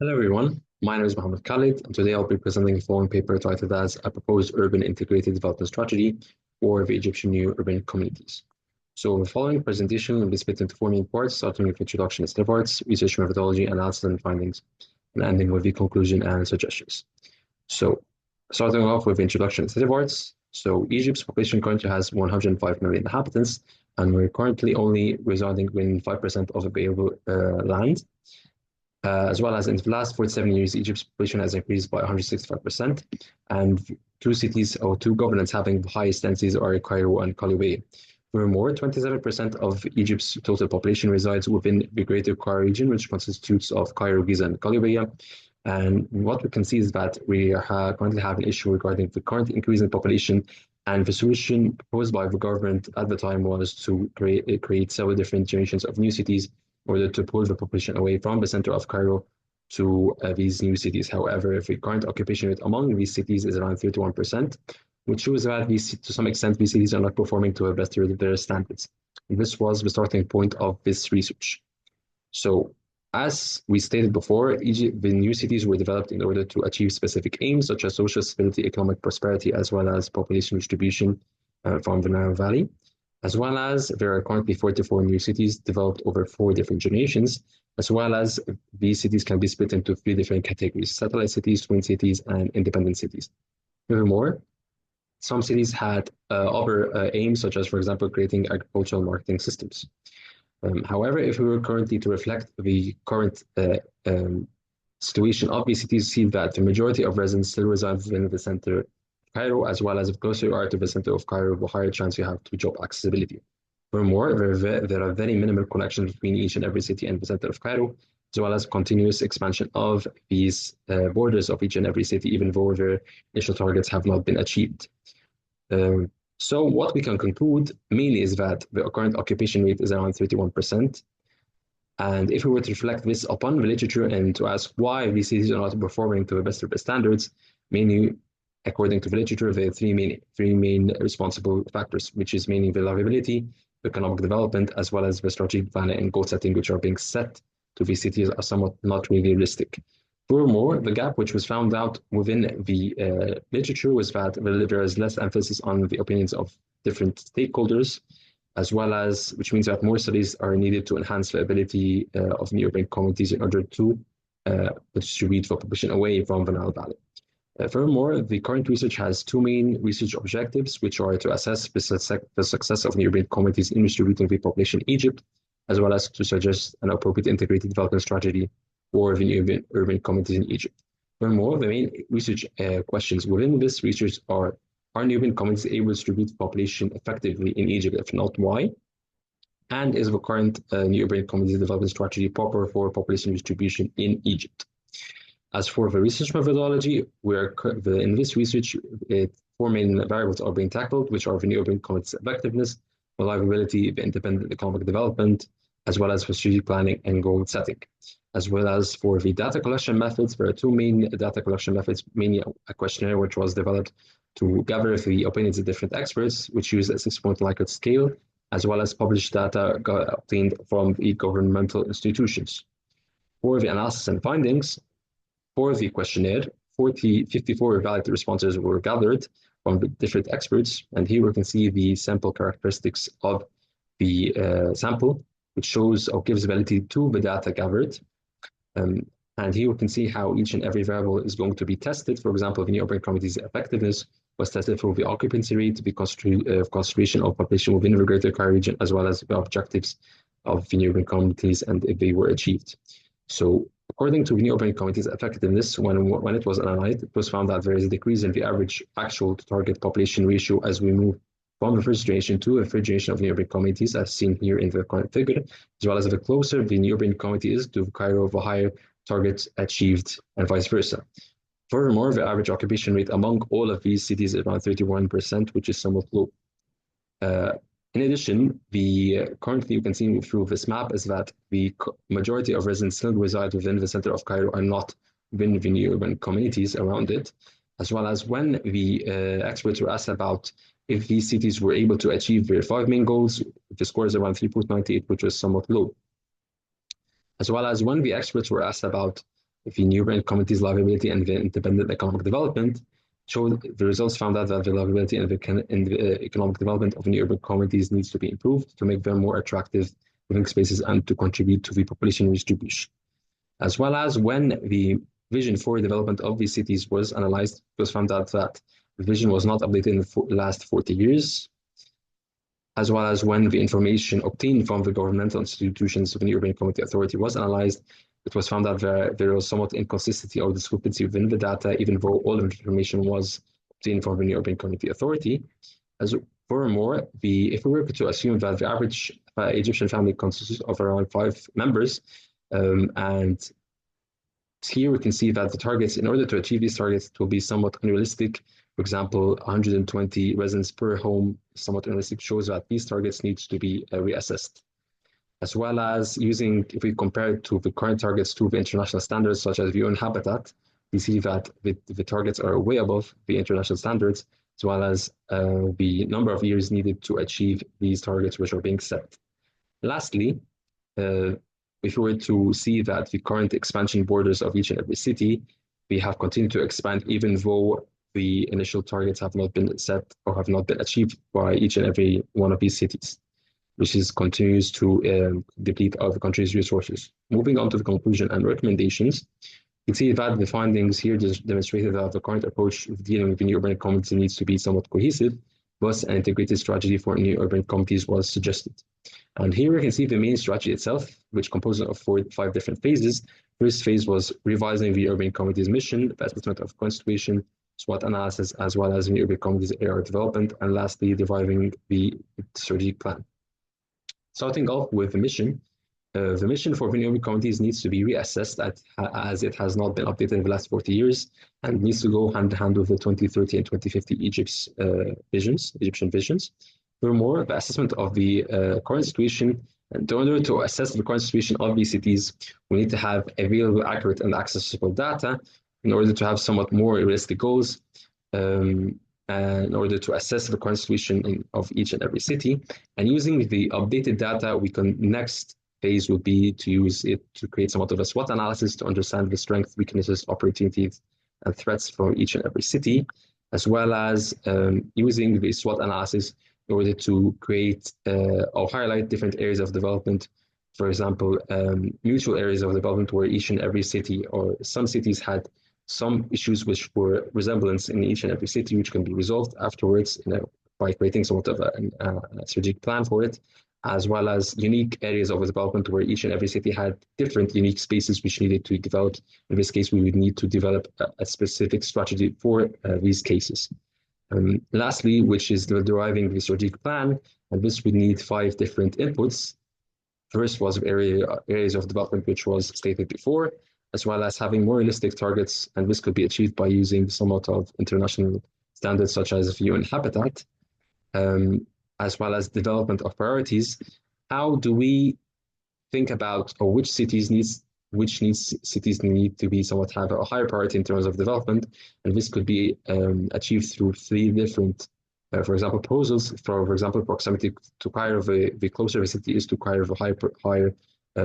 Hello everyone, my name is Mohammed Khalid, and today I'll be presenting the following paper titled as A Proposed Urban Integrated Development Strategy for the Egyptian New Urban Communities. So the following presentation will be split into four main parts, starting with introduction and step arts, research methodology, analysis and findings, and ending with the conclusion and suggestions. So starting off with introduction and step arts. So Egypt's population currently has 105 million inhabitants, and we're currently only residing in 5% of available land. As well as in the last 47 years, Egypt's population has increased by 165%, and two cities or two governments having the highest densities are Cairo and Calibé. Furthermore, 27% of Egypt's total population resides within the Greater Cairo region, which constitutes of Cairo, Giza, and Calibé. And what we can see is that we currently have an issue regarding the current increase in population, and the solution proposed by the government at the time was to create several different generations of new cities in order to pull the population away from the center of Cairo to these new cities. However, the current occupation rate among these cities is around 31%, which shows that to some extent, these cities are not performing to the best of their standards. And this was the starting point of this research. So, as we stated before, the new cities were developed in order to achieve specific aims such as social stability, economic prosperity, as well as population distribution from the Nile Valley. As well as there are currently 44 new cities developed over 4 different generations, as well as these cities can be split into 3 different categories: satellite cities, twin cities, and independent cities. Furthermore, some cities had other aims, such as, for example, creating agricultural marketing systems. However, if we were currently to reflect the current situation of these cities, see that the majority of residents still reside within the center Cairo, as well as the closer you are to the center of Cairo, the higher chance you have to job accessibility. Furthermore, there are very minimal connections between each and every city and the center of Cairo, as well as continuous expansion of these borders of each and every city, even though their initial targets have not been achieved. So what we can conclude mainly is that the current occupation rate is around 31%. And if we were to reflect this upon the literature and to ask why these cities are not performing to the best of their standards, mainly according to the literature, there are three main responsible factors, which is mainly the livability, economic development, as well as the strategic planning and goal setting, which are being set to these cities are somewhat not really realistic. Furthermore, the gap which was found out within the literature was that there is less emphasis on the opinions of different stakeholders, as well as, which means that more studies are needed to enhance the ability of new urban communities in order to distribute the population away from the Nile Valley. Furthermore, the current research has 2 main research objectives, which are to assess the success of urban communities in distributing the population in Egypt, as well as to suggest an appropriate integrated development strategy for the urban communities in Egypt. Furthermore, the main research questions within this research are urban communities able to distribute the population effectively in Egypt? If not, why? And is the current urban community development strategy proper for population distribution in Egypt? As for the research methodology, in this research, 4 main variables are being tackled, which are the urban community's effectiveness, reliability, the independent economic development, as well as for strategic planning and goal setting. As well as for the data collection methods, there are 2 main data collection methods, mainly a questionnaire which was developed to gather the opinions of different experts, which use a 6-point Likert scale, as well as published data obtained from governmental institutions. For the analysis and findings, for the questionnaire, 54 valid responses were gathered from the different experts, and here we can see the sample characteristics of the sample, which shows or gives validity to the data gathered. And here we can see how each and every variable is going to be tested. For example, the urban community's effectiveness was tested for the occupancy rate, the concentration of population within the Greater Cairo region, as well as the objectives of the urban communities and if they were achieved. So, according to the urban community's effectiveness, when it was analyzed, it was found that there is a decrease in the average actual to target population ratio as we move from the first generation to the third generation of urban communities, as seen here in the current figure, as well as the closer the urban community is to Cairo, the higher targets achieved, and vice versa. Furthermore, the average occupation rate among all of these cities is around 31%, which is somewhat low. In addition, currently you can see through this map is that the majority of residents still reside within the center of Cairo and not within the urban communities around it, as well as when the experts were asked about if these cities were able to achieve their 5 main goals, the score is around 3.98, which was somewhat low. As well as when the experts were asked about the new urban communities' livability and the independent economic development, showed the results found out that the livability and the economic development of new urban communities needs to be improved to make them more attractive living spaces and to contribute to the population distribution. As well as when the vision for development of these cities was analyzed, it was found out that the vision was not updated in the last 40 years, as well as when the information obtained from the governmental institutions of the Urban Community Authority was analyzed, it was found out that there was somewhat inconsistency or discrepancy within the data, even though all the information was obtained from the Urban Community Authority. As furthermore, if we were to assume that the average Egyptian family consists of around 5 members, and here we can see that the targets, in order to achieve these targets, it will be somewhat unrealistic. For example, 120 residents per home, somewhat unrealistic, shows that these targets need to be reassessed. As well as if we compare it to the current targets to the international standards, such as the UN Habitat, we see that the targets are way above the international standards, as well as the number of years needed to achieve these targets which are being set. Lastly, if we were to see that the current expansion borders of each and every city, we have continued to expand even though the initial targets have not been set or have not been achieved by each and every one of these cities, which continues to deplete the country's resources. Moving on to the conclusion and recommendations, you can see that the findings here just demonstrated that the current approach of dealing with the new urban communities needs to be somewhat cohesive, thus an integrated strategy for new urban communities was suggested. And here we can see the main strategy itself, which composes of 5 different phases. First phase was revising the urban communities mission, the assessment of constitution, SWOT analysis, as well as the urban communities area development, and lastly, deriving the strategic plan. Starting off with the mission for the urban communities needs to be reassessed as it has not been updated in the last 40 years and needs to go hand in hand with the 2030 and 2050 Egyptian visions. Furthermore, the assessment of the current situation, and in order to assess the current situation of these cities, we need to have available, accurate, and accessible data in order to have somewhat more realistic goals, in order to assess the current situation of each and every city. And using the updated data, next phase would be to use it to create somewhat of a SWOT analysis to understand the strengths, weaknesses, opportunities, and threats for each and every city, as well as using the SWOT analysis in order to create or highlight different areas of development. For example, mutual areas of development where each and every city or some cities had some issues which were resemblance in each and every city, which can be resolved afterwards by creating somewhat of a strategic plan for it, as well as unique areas of development where each and every city had different unique spaces which needed to be developed. In this case, we would need to develop a specific strategy for these cases. Lastly, which is deriving the strategic plan, and this would need 5 different inputs. First was areas of development, which was stated before, as well as having more realistic targets, and this could be achieved by using somewhat of international standards such as UN Habitat, as well as development of priorities. How do we think about, or which cities need to be somewhat have a higher priority in terms of development? And this could be achieved through 3 different, for example, proposals. For example, proximity to Cairo, the closer the city is to Cairo, the higher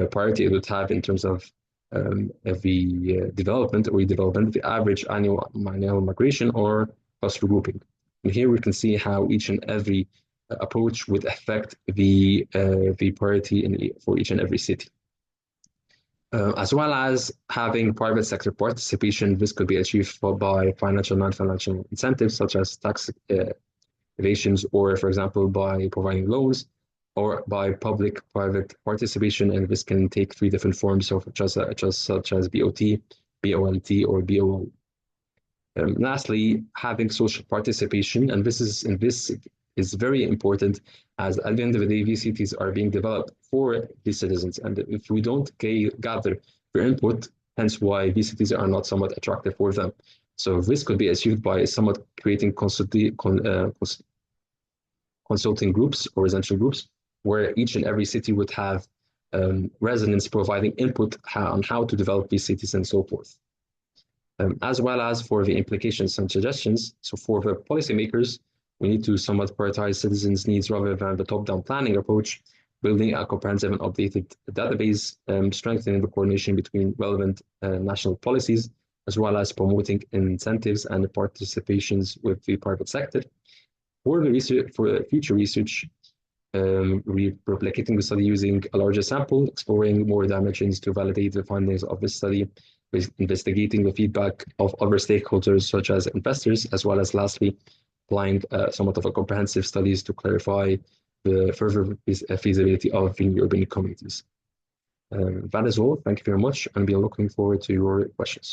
priority it would have in terms of the development or redevelopment, the average annual migration or cluster grouping. And here we can see how each and every approach would affect the priority for each and every city. As well as having private sector participation, this could be achieved by financial, non-financial incentives such as tax evasions, or for example, by providing loans, or by public-private participation, and this can take 3 different forms, such as BOT, BOLT, or BOO. Lastly, having social participation, and this is very important, as at the end of the day, these cities are being developed for these citizens, and if we don't gather their input, hence why these cities are not somewhat attractive for them. So this could be achieved by somewhat creating consulting groups or residential groups, where each and every city would have residents providing input on how to develop these cities and so forth. As well as for the implications and suggestions. So for the policymakers, we need to somewhat prioritize citizens' needs rather than the top-down planning approach. building a comprehensive and updated database, strengthening the coordination between relevant national policies, as well as promoting incentives and participations with the private sector. For future research, replicating the study using a larger sample, exploring more dimensions to validate the findings of the study, investigating the feedback of other stakeholders such as investors, as well as lastly, applying somewhat of a comprehensive studies to clarify the further feasibility of the urban communities. That is all. Thank you very much, and we are looking forward to your questions.